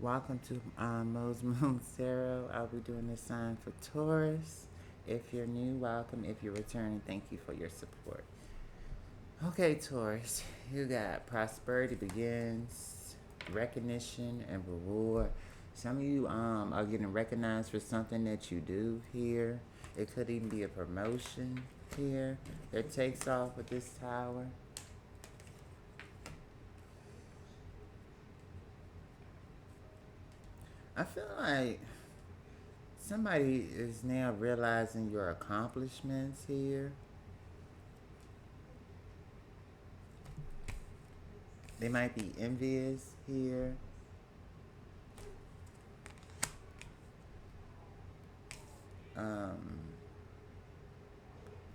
Welcome to Moe'smoon Tarot. I'll be doing this sign for Taurus. If you're new, welcome. If you're returning, thank you for your support. Okay, Taurus, you got prosperity begins, recognition, and reward. Some of you are getting recognized for something that you do here. It could even be a promotion here that takes off with this tower. I feel like somebody is now realizing your accomplishments here. They might be envious here.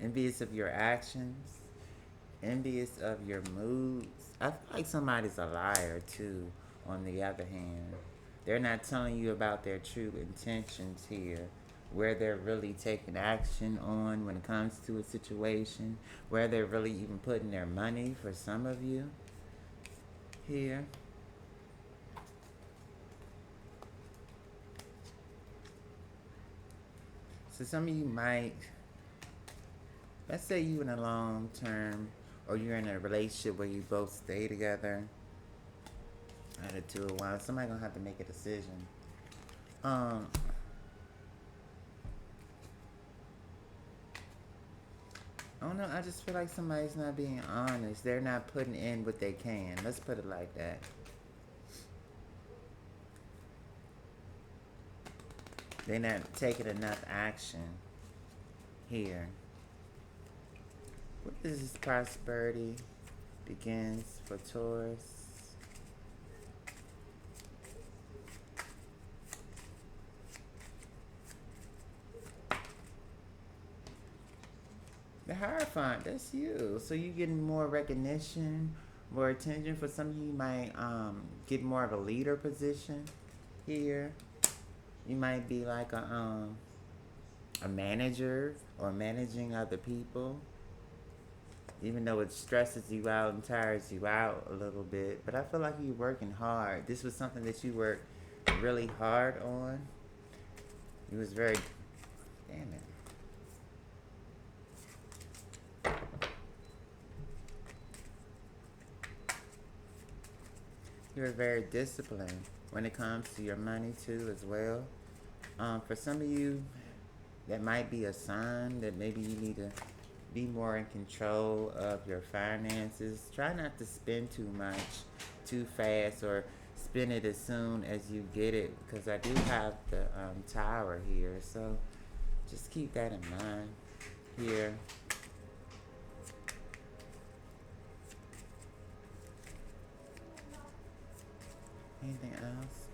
Envious of your actions. Envious of your moods. I feel like somebody's a liar too, on the other hand. They're not telling you about their true intentions here, where they're really taking action on when it comes to a situation, where they're really even putting their money for some of you here. So some of you might, let's say you in a long term or you're in a relationship where you both stay together at a 2 of Wands, somebody gonna have to make a decision. I don't know, I just feel like somebody's not being honest. They're not putting in what they can. Let's put it like that. They're not taking enough action here. What is this prosperity begins for Taurus? The Hierophant, that's you. So you're getting more recognition, more attention. For some of you, might get more of a leader position here. You might be like a manager or managing other people, even though it stresses you out and tires you out a little bit. But I feel like you're working hard. This was something that you worked really hard on. You was very, damn it. You're very disciplined when it comes to your money too as well. For some of you, that might be a sign that maybe you need to be more in control of your finances. Try not to spend too much too fast or spend it as soon as you get it, because I do have the tower here. So just keep that in mind here. Anything else?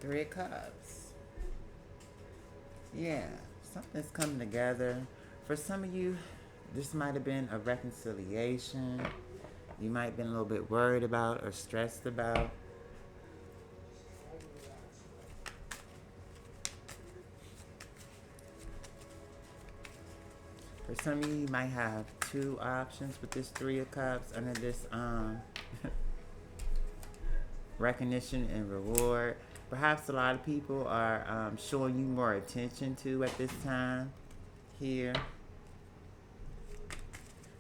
Three of Cups. Yeah, something's coming together. For some of you, this might have been a reconciliation. You might have been a little bit worried about or stressed about. For some of you, you might have two options with this Three of Cups under this recognition and reward. Perhaps a lot of people are showing you more attention to at this time here.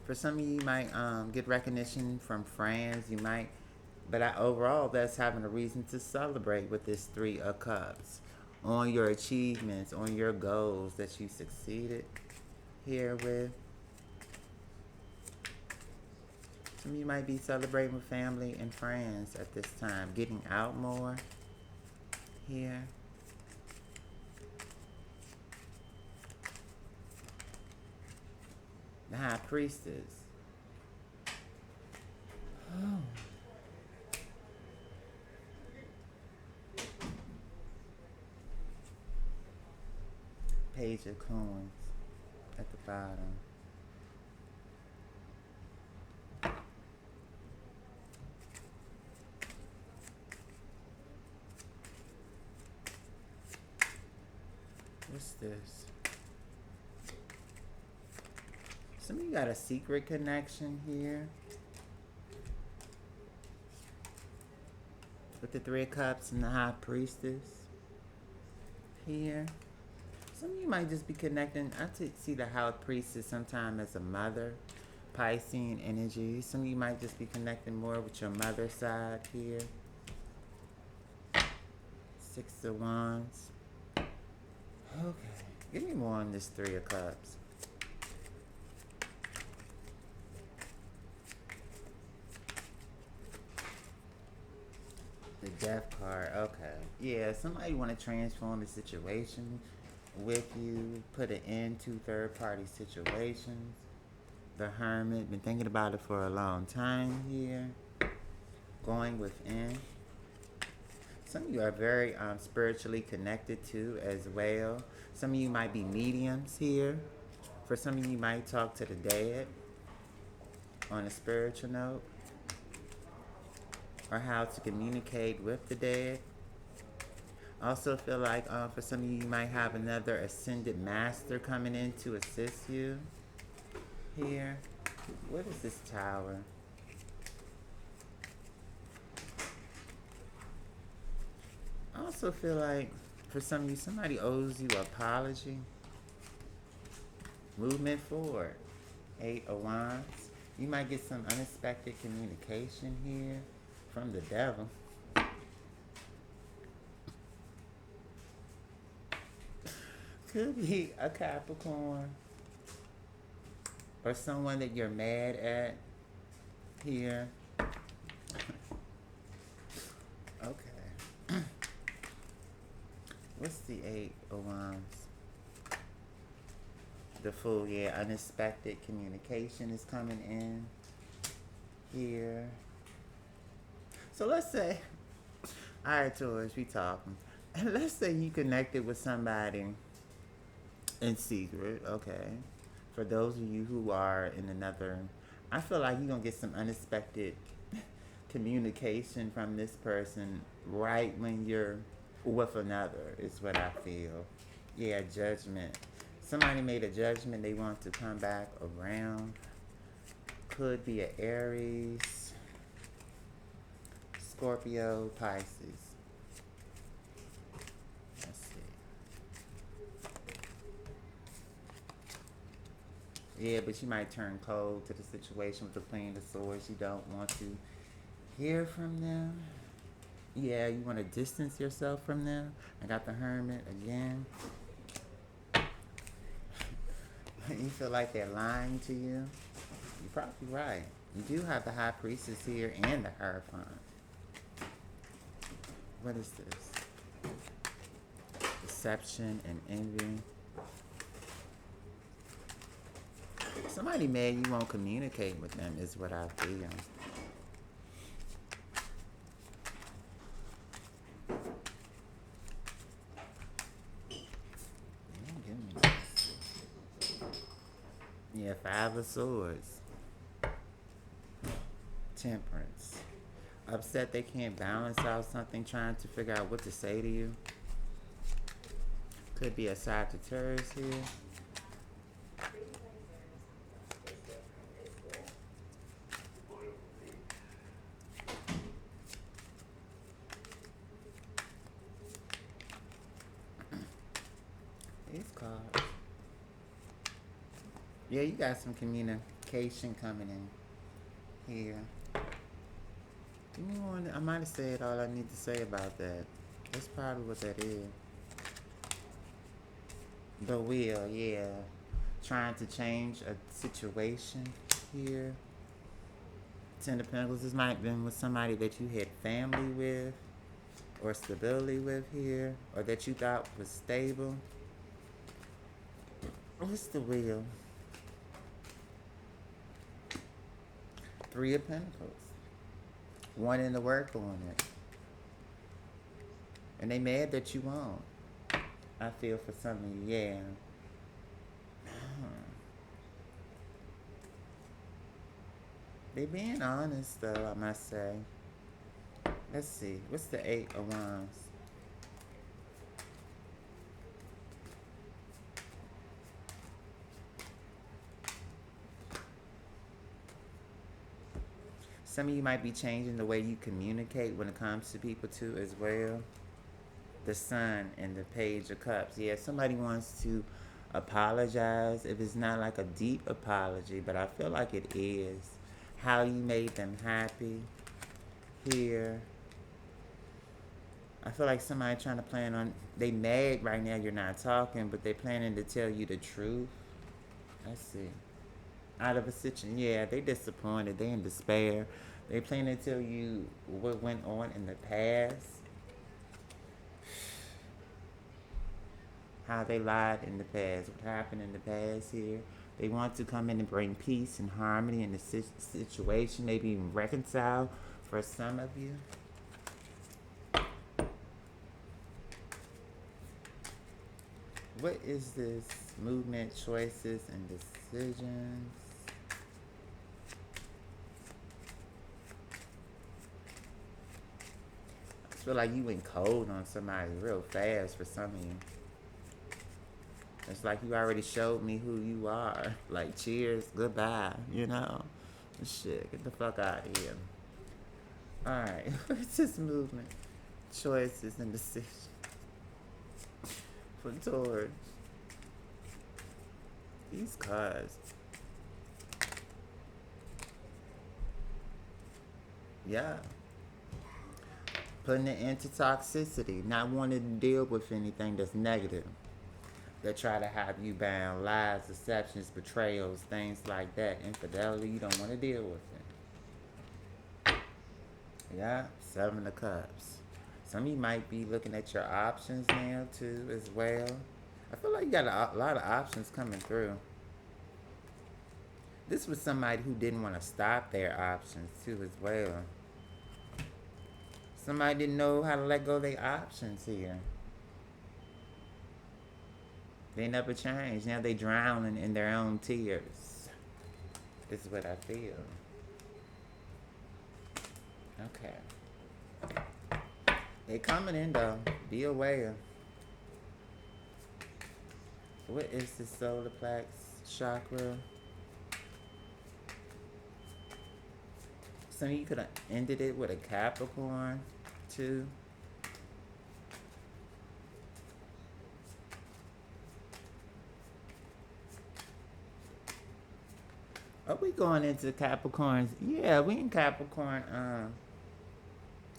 For some of you, you might get recognition from friends. You might, but overall, that's having a reason to celebrate with this Three of Cups on your achievements, on your goals that you succeeded here with. Some of you might be celebrating with family and friends at this time, getting out more here. The High Priestess. Oh. Page of Coins at the bottom. What's this? Some of you got a secret connection here. With the Three of Cups and the High Priestess here. Some of you might just be connecting. See the High Priestess sometime as a mother. Piscean energy. Some of you might just be connecting more with your mother side here. Six of Wands. Okay. Give me more on this Three of Cups. The Death card. Okay. Yeah, somebody want to transform the situation with you. Put an end to third-party situations. The Hermit. Been thinking about it for a long time here. Going within. Some of you are very spiritually connected too as well. Some of you might be mediums here. For some of you might talk to the dead on a spiritual note. Or how to communicate with the dead. I also feel like for some of you might have another ascended master coming in to assist you here. What is this Tower? I also feel like for some of you, somebody owes you an apology. Movement forward. Eight of Wands. You might get some unexpected communication here from the devil. Could be a Capricorn. Or someone that you're mad at here. Okay. What's the Eight of Wands? The Fool, yeah. Unexpected communication is coming in here. So let's say, all right, Taurus, we talking. And let's say you connected with somebody in secret, okay? For those of you who are in another, I feel like you're going to get some unexpected communication from this person right when you're with another, is what I feel. Yeah, judgment. Somebody made a judgment they want to come back around. Could be an Aries, Scorpio, Pisces. Let's see. Yeah, but you might turn cold to the situation with the Queen of Swords. You don't want to hear from them. Yeah, you want to distance yourself from them. I got the Hermit again. You feel like they're lying to you. You're probably right. You do have the High Priestess here and the Hierophant. What is this? Deception and envy. Somebody mad you won't communicate with them is what I feel. Yeah, Five of Swords. Temperance. Upset they can't balance out something, trying to figure out what to say to you. Could be a Sagittarius here. These cards. Yeah, you got some communication coming in here. Give me one. I might have said all I need to say about that. That's probably what that is. The Wheel, yeah. Trying to change a situation here. Ten of Pentacles. This might have been with somebody that you had family with or stability with here, or that you thought was stable. What's the Wheel? Three of Pentacles. Wanting to work on it. And they mad that you won't. I feel for some of you, yeah. They being honest though, I must say. Let's see. What's the Eight of Wands? Some of you might be changing the way you communicate when it comes to people too as well. The Sun and the Page of Cups. Yeah, somebody wants to apologize. If it's not like a deep apology, but I feel like it is. How you made them happy here. I feel like somebody trying to plan on, they mad right now you're not talking, but they planning to tell you the truth. Let's see. Out of a situation, yeah, they disappointed. They in despair. They planning to tell you what went on in the past. How they lied in the past. What happened in the past here. They want to come in and bring peace and harmony in the situation. Maybe even reconcile for some of you. What is this? Movement, choices, and decisions. I feel like you went cold on somebody real fast for some of you. It's like you already showed me who you are. Like, cheers, goodbye, you know? Shit, get the fuck out of here. Alright, what's this movement? Choices and decisions. For Taurus. These cards. Yeah. Putting it into toxicity. Not wanting to deal with anything that's negative. That try to have you bound. Lies, deceptions, betrayals, things like that. Infidelity, you don't want to deal with it. Yeah, 7 of Cups. Some of you might be looking at your options now too as well. I feel like you got a lot of options coming through. This was somebody who didn't want to stop their options too as well. Somebody didn't know how to let go of their options here. They never changed. Now they drowning in their own tears. This is what I feel. Okay. They coming in though. Be aware. What is the solar plex chakra? Some of you could have ended it with a Capricorn too. Are we going into Capricorns? Yeah, we in Capricorn.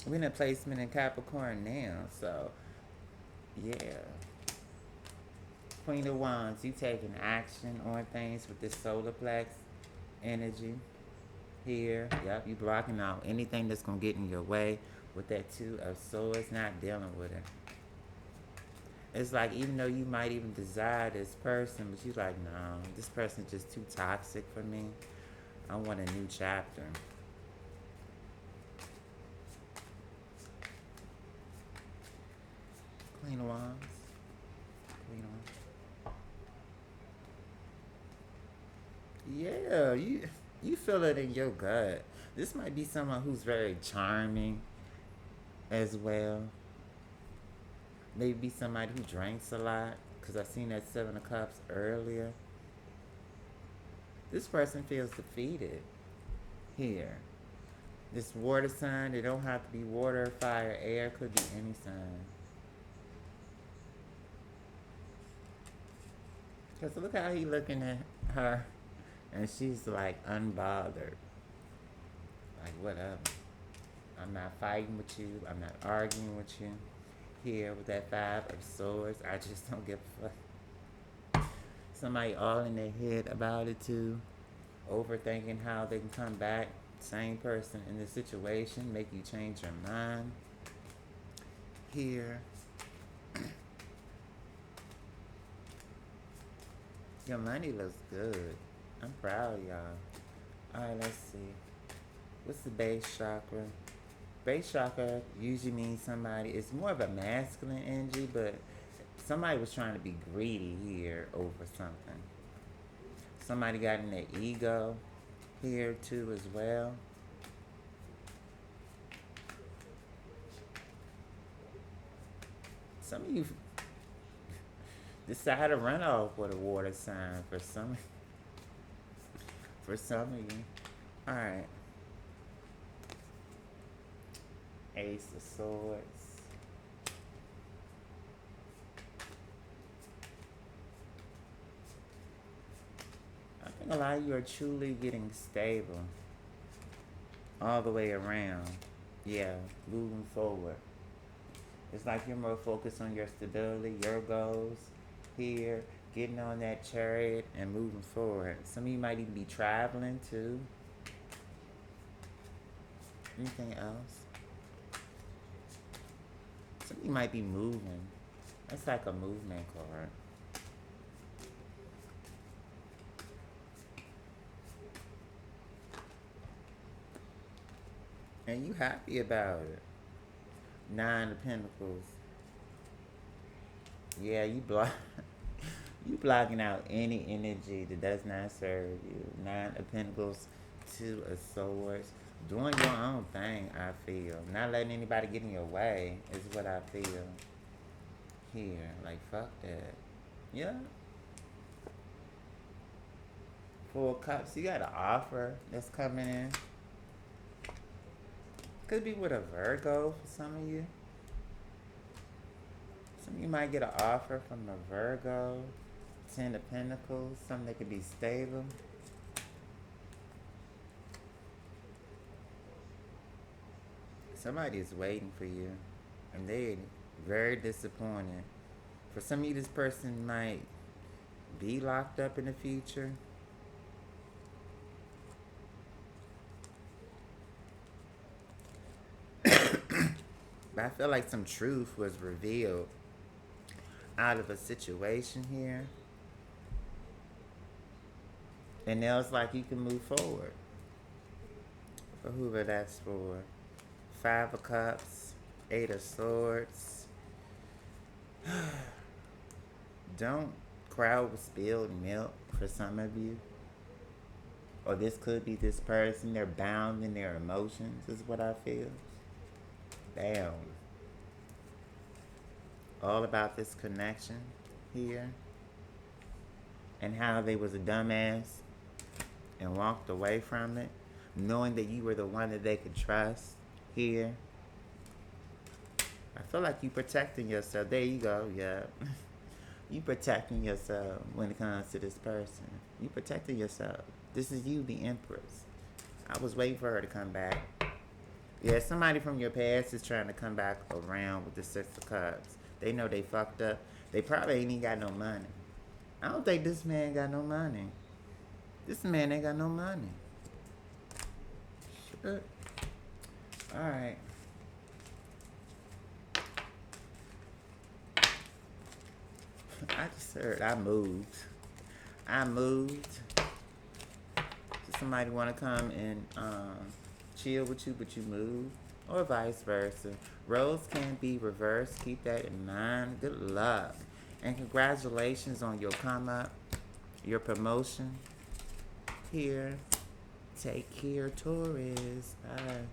We in a placement in Capricorn now, so yeah. Queen of Wands, you taking action on things with this solar plex energy here. Yep, you blocking out anything that's gonna get in your way with that 2 of Swords, not dealing with it. It's like, even though you might even desire this person, but you like, no, this person's just too toxic for me. I want a new chapter. Queen of Wands. Queen of Wands. Yeah, you feel it in your gut. This might be someone who's very charming as well. Maybe somebody who drinks a lot, because I seen that 7 of Cups earlier. This person feels defeated here. This water sign, it don't have to be water, fire, air, could be any sign. Because look how he looking at her, and she's like unbothered. Like, whatever. I'm not fighting with you. I'm not arguing with you. Here with that 5 of Swords, I just don't give a fuck. Somebody all in their head about it too. Overthinking how they can come back. Same person in the situation. Make you change your mind. Here. Your money looks good. I'm proud of y'all. Alright, let's see. What's the base chakra? Base chakra usually means somebody, it's more of a masculine energy, but somebody was trying to be greedy here over something. Somebody got in their ego here too as well. Some of you decide to run off with a water sign for some of you. Alright. Ace of Swords. I think a lot of you are truly getting stable all the way around. Yeah, moving forward. It's like you're more focused on your stability, your goals here, getting on that chariot and moving forward. Some of you might even be traveling too. Anything else? Some of you might be moving. That's like a movement card. And you happy about it. Nine of Pentacles. Yeah, you block. You blocking out any energy that does not serve you. Nine of Pentacles, Two of Swords. Doing your own thing, I feel. Not letting anybody get in your way is what I feel. Here, like fuck that. Yeah. Four of Cups. You got an offer that's coming in. Could be with a Virgo for some of you. Some of you might get an offer from a Virgo. Ten of Pentacles. Something that could be stable. Somebody is waiting for you. And they're very disappointed. For some of you, this person might be locked up in the future. But I feel like some truth was revealed out of a situation here. And now it's like you can move forward. For whoever that's for. Five of Cups. Eight of Swords. Don't cry over spilled milk for some of you. Or this could be this person. They're bound in their emotions is what I feel. Damn. All about this connection here. And how they was a dumbass and walked away from it. Knowing that you were the one that they could trust here. I feel like you protecting yourself. There you go, yeah. You protecting yourself when it comes to this person. You protecting yourself. This is you, the Empress. I was waiting for her to come back. Yeah, somebody from your past is trying to come back around with the Six of Cups. They know they fucked up. They probably ain't even got no money. I don't think this man got no money. This man ain't got no money. Shit. Alright. I just heard I moved. I moved. Does somebody want to come and chill with you, but you move? Or vice versa. Roles can be reversed. Keep that in mind. Good luck. And congratulations on your come up, your promotion here. Take care, Taurus. Bye.